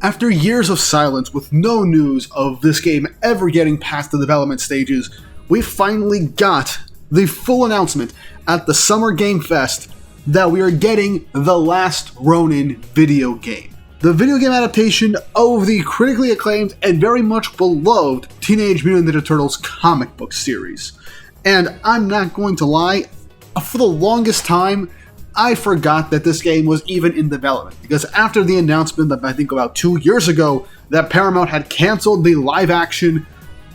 After years of silence with no news of this game ever getting past the development stages, we finally got the full announcement at the Summer Game Fest that we are getting the last Ronin video game. The video game adaptation of the critically acclaimed and very much beloved Teenage Mutant Ninja Turtles comic book series. And I'm not going to lie, for the longest time, I forgot that this game was even in development, because after the announcement that I think about 2 years ago that Paramount had canceled the live-action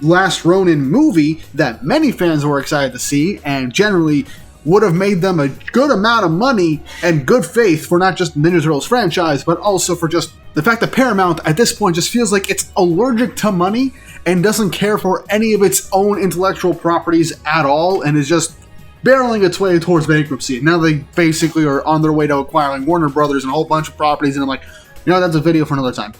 Last Ronin movie that many fans were excited to see and generally would have made them a good amount of money and good faith for not just the Ninja Turtles franchise, but also for just the fact that Paramount at this point just feels like it's allergic to money and doesn't care for any of its own intellectual properties at all and is just barreling its way towards bankruptcy. And now they basically are on their way to acquiring Warner Brothers and a whole bunch of properties, and I'm like, that's a video for another time.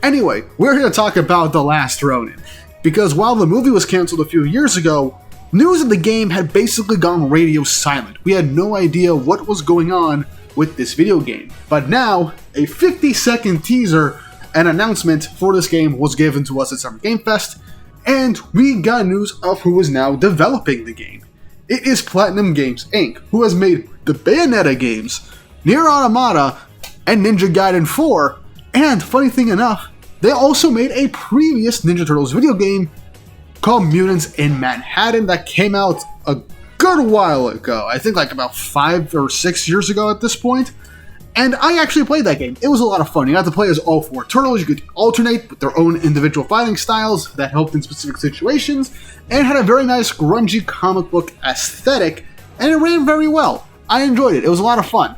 Anyway, we're here to talk about The Last Ronin, because while the movie was canceled a few years ago, news of the game had basically gone radio silent. We had no idea what was going on with this video game. But now, a 50-second teaser and announcement for this game was given to us at Summer Game Fest, and we got news of who is now developing the game. It is Platinum Games Inc., who has made the Bayonetta games, Nier Automata, and Ninja Gaiden 4, and funny thing enough, they also made a previous Ninja Turtles video game called Mutants in Manhattan that came out a good while ago. I think like about 5 or 6 years ago at this point. And I actually played that game. It was a lot of fun. You got to play as all 4 turtles. You could alternate with their own individual fighting styles that helped in specific situations, and had a very nice grungy comic book aesthetic, and it ran very well. I enjoyed it. It was a lot of fun.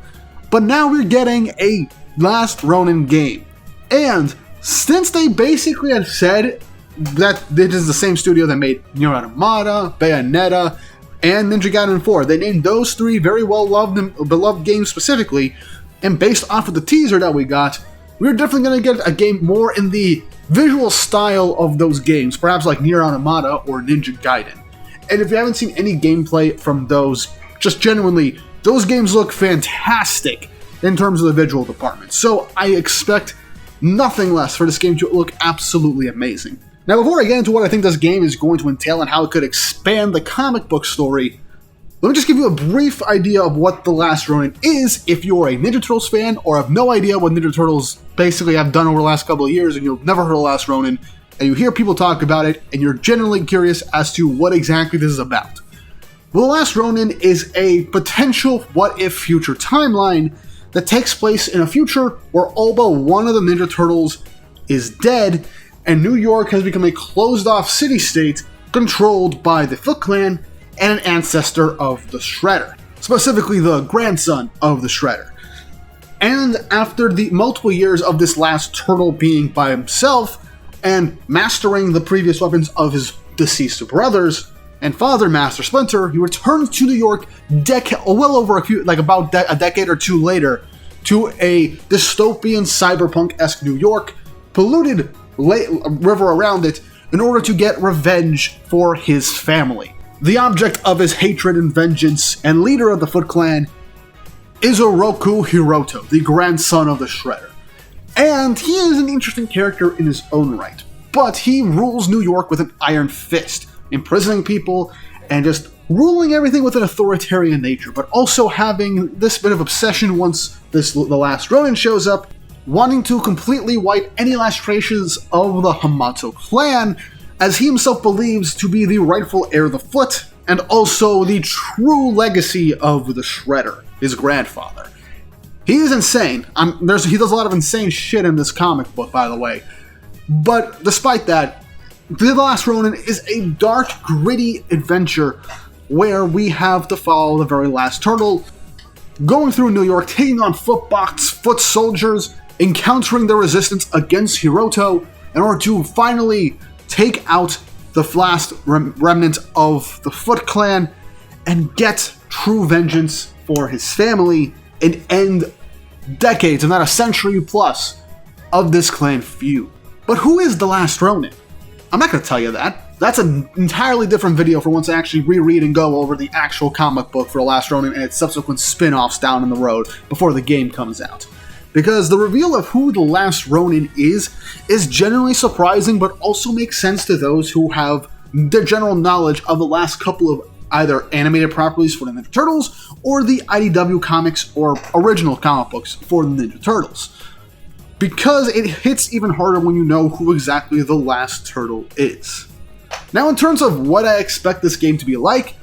But now we're getting a Last Ronin game. And since they basically had said that this is the same studio that made Nier Automata, Bayonetta, and Ninja Gaiden 4, they named those 3 very well-loved and beloved games specifically, and based off of the teaser that we got, we're definitely going to get a game more in the visual style of those games, perhaps like Nier Automata or Ninja Gaiden. And if you haven't seen any gameplay from those, just genuinely, those games look fantastic in terms of the visual department. So I expect nothing less for this game to look absolutely amazing. Now, before I get into what I think this game is going to entail and how it could expand the comic book story, let me just give you a brief idea of what The Last Ronin is if you're a Ninja Turtles fan or have no idea what Ninja Turtles basically have done over the last couple of years and you've never heard of The Last Ronin, and you hear people talk about it and you're genuinely curious as to what exactly this is about. Well, The Last Ronin is a potential what-if future timeline that takes place in a future where all but one of the Ninja Turtles is dead, and New York has become a closed-off city-state controlled by the Foot Clan and an ancestor of the Shredder, specifically the grandson of the Shredder. And after the multiple years of this last turtle being by himself and mastering the previous weapons of his deceased brothers and father, Master Splinter, he returns to New York well over a decade or two later to a dystopian cyberpunk-esque New York, polluted river around it, in order to get revenge for his family. The object of his hatred and vengeance and leader of the Foot Clan is Oroku Hiroto, the grandson of the Shredder. And he is an interesting character in his own right, but he rules New York with an iron fist, imprisoning people and just ruling everything with an authoritarian nature, but also having this bit of obsession once the Last Ronin shows up, wanting to completely wipe any last traces of the Hamato clan, as he himself believes to be the rightful heir of the Foot, and also the true legacy of the Shredder, his grandfather. He is insane. He does a lot of insane shit in this comic book, by the way. But despite that, The Last Ronin is a dark, gritty adventure where we have to follow the very last turtle, going through New York, taking on foot soldiers, encountering the resistance against Hiroto in order to finally take out the last remnant of the Foot Clan and get true vengeance for his family and end decades, if not a century plus, of this clan feud. But who is The Last Ronin? I'm not going to tell you that. That's an entirely different video for once I actually reread and go over the actual comic book for The Last Ronin and its subsequent spin-offs down in the road before the game comes out. because the reveal of who the last Ronin is genuinely surprising, but also makes sense to those who have the general knowledge of the last couple of either animated properties for the Ninja Turtles or the IDW comics or original comic books for the Ninja Turtles. Because it hits even harder when you know who exactly the last turtle is. Now, in terms of what I expect this game to be like,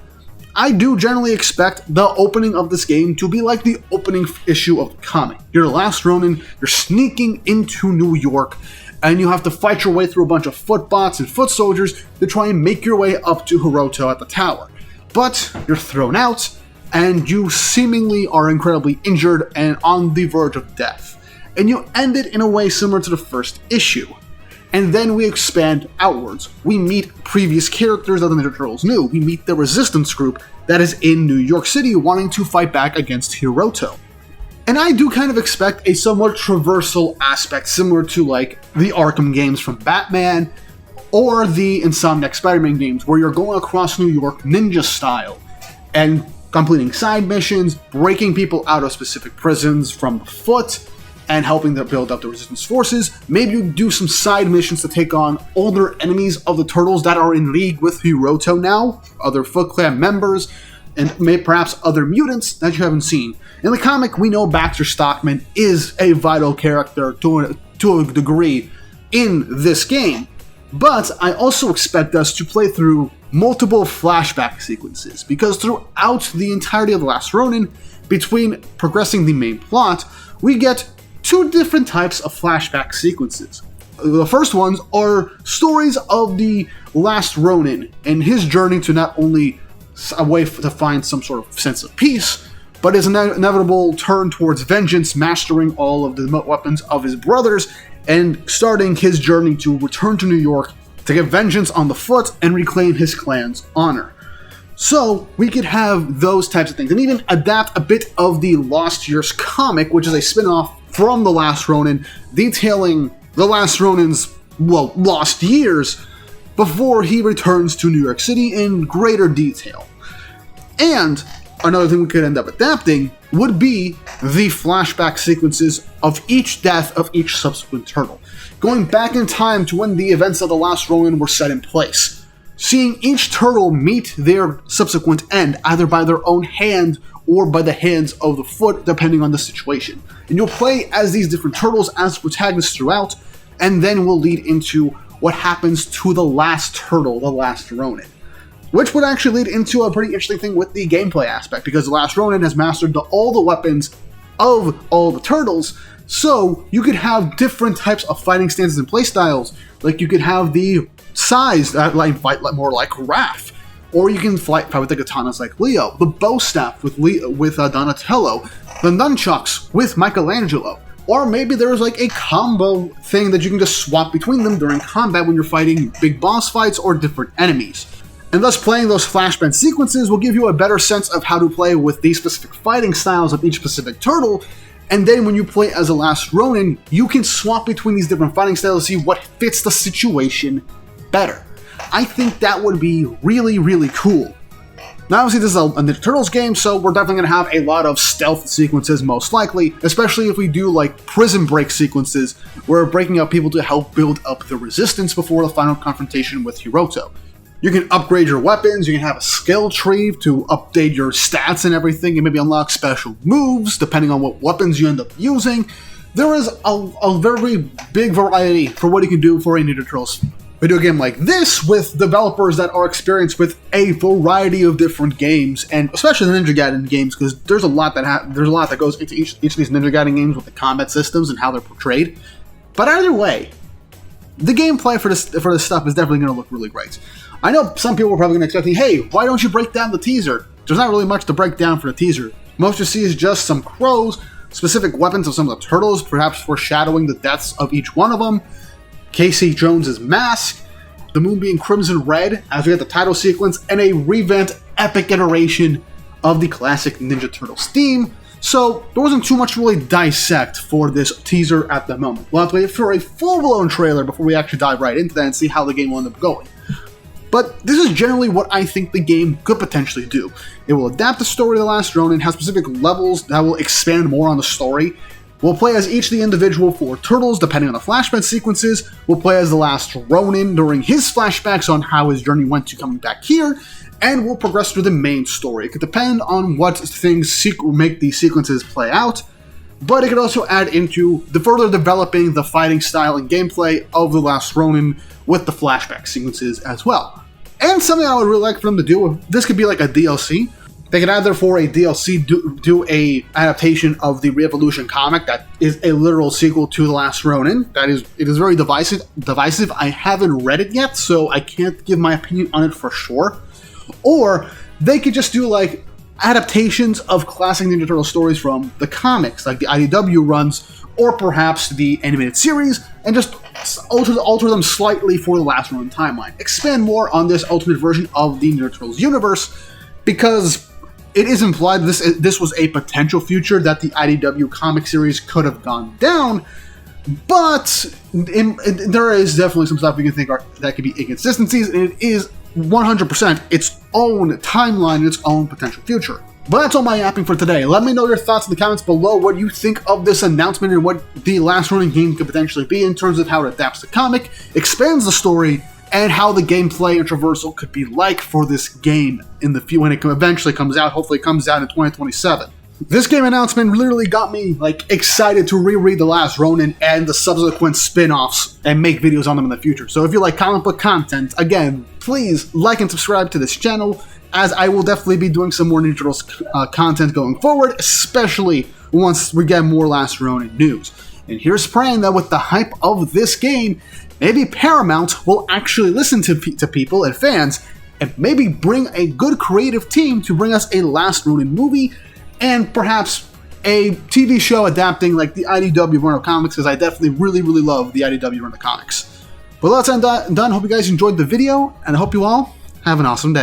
I do generally expect the opening of this game to be like the opening issue of the comic. You're the last Ronin, you're sneaking into New York, and you have to fight your way through a bunch of footbots and foot soldiers to try and make your way up to Hiroto at the tower. But you're thrown out, and you seemingly are incredibly injured and on the verge of death. And you end it in a way similar to the first issue. And then we expand outwards. We meet previous characters that the Ninja Turtles knew. We meet the resistance group that is in New York City wanting to fight back against Hiroto. And I do kind of expect a somewhat traversal aspect similar to like the Arkham games from Batman or the Insomniac Spider-Man games where you're going across New York ninja style and completing side missions, breaking people out of specific prisons from the foot, and helping to build up the resistance forces. Maybe you do some side missions to take on older enemies of the Turtles that are in league with Hiroto now, other Foot Clan members, and perhaps other mutants that you haven't seen. In the comic, we know Baxter Stockman is a vital character to a degree in this game, but I also expect us to play through multiple flashback sequences, because throughout the entirety of The Last Ronin, between progressing the main plot, we get two different types of flashback sequences. The first ones are stories of the last Ronin and his journey to not only a way to find some sort of sense of peace, but his inevitable turn towards vengeance, mastering all of the weapons of his brothers, and starting his journey to return to New York to get vengeance on the Foot and reclaim his clan's honor. So we could have those types of things, and even adapt a bit of the Lost Years comic, which is a spin-off from The Last Ronin, detailing The Last Ronin's, lost years before he returns to New York City in greater detail. And another thing we could end up adapting would be the flashback sequences of each death of each subsequent turtle, going back in time to when the events of The Last Ronin were set in place, seeing each turtle meet their subsequent end, either by their own hand or by the hands of the Foot, depending on the situation. And you'll play as these different turtles as protagonists throughout, and then we'll lead into what happens to the last turtle, the last Ronin. Which would actually lead into a pretty interesting thing with the gameplay aspect, because the last Ronin has mastered all the weapons of all the turtles, so you could have different types of fighting stances and playstyles. Like you could have the size that fight more like Raph, or you can fight with the katanas like Leo, the bow staff with Donatello, the nunchucks with Michelangelo, or maybe there's like a combo thing that you can just swap between them during combat when you're fighting big boss fights or different enemies. And thus playing those flashback sequences will give you a better sense of how to play with these specific fighting styles of each specific turtle, and then when you play as the last Ronin, you can swap between these different fighting styles to see what fits the situation better. I think that would be really, really cool. Now, obviously, this is a Ninja Turtles game, so we're definitely going to have a lot of stealth sequences, most likely, especially if we do, like, prison break sequences, where we're breaking up people to help build up the resistance before the final confrontation with Hiroto. You can upgrade your weapons, you can have a skill tree to update your stats and everything, and maybe unlock special moves, depending on what weapons you end up using. There is a very big variety for what you can do for a Ninja Turtles video game like this, with developers that are experienced with a variety of different games, and especially the Ninja Gaiden games, because there's a lot that goes into each of these Ninja Gaiden games with the combat systems and how they're portrayed. But either way, the gameplay for this stuff is definitely going to look really great. I know some people are probably going to expect, hey, why don't you break down the teaser? There's not really much to break down for the teaser. Most you see is just some crows, specific weapons of some of the turtles, perhaps foreshadowing the deaths of each one of them, Casey Jones's mask, the moon being crimson red as we get the title sequence, and a revamped epic iteration of the classic Ninja Turtles theme. So there wasn't too much to really dissect for this teaser at the moment. We'll have to wait for a full-blown trailer before we actually dive right into that and see how the game will end up going. But this is generally what I think the game could potentially do. It will adapt the story of The Last Ronin, have specific levels that will expand more on the story, We'll play as each of the individual 4 turtles, depending on the flashback sequences. We'll play as the last Ronin during his flashbacks on how his journey went to coming back here, and we'll progress through the main story. It could depend on what things make these sequences play out, but it could also add into the further developing the fighting style and gameplay of the last Ronin with the flashback sequences as well. And something I would really like for them to do, this could be like a DLC. They could either for a DLC do a adaptation of the Re-Evolution comic that is a literal sequel to The Last Ronin. It is very divisive. I haven't read it yet, so I can't give my opinion on it for sure. Or they could just do like adaptations of classic Ninja Turtle stories from the comics, like the IDW runs, or perhaps the animated series, and just alter them slightly for the Last Ronin timeline. Expand more on this ultimate version of the Ninja Turtles universe, because it is implied this was a potential future that the IDW comic series could have gone down, but there is definitely some stuff we can think that could be inconsistencies, and it is 100% its own timeline, its own potential future. But that's all my yapping for today. Let me know your thoughts in the comments below, what you think of this announcement and what the Last Ronin game could potentially be in terms of how it adapts the comic, expands the story, and how the gameplay and traversal could be like for this game in the when it eventually comes out. Hopefully it comes out in 2027. This game announcement literally got me excited to reread The Last Ronin and the subsequent spin-offs and make videos on them in the future. So if you like comic book content, again, please like and subscribe to this channel, as I will definitely be doing some more Ninja Turtles content going forward, especially once we get more Last Ronin news. And here's praying that with the hype of this game, maybe Paramount will actually listen to people and fans, and maybe bring a good creative team to bring us a Last Ronin movie, and perhaps a TV show adapting like the IDW run of comics, because I definitely really love the IDW run of comics. But that's done. Hope you guys enjoyed the video, and I hope you all have an awesome day.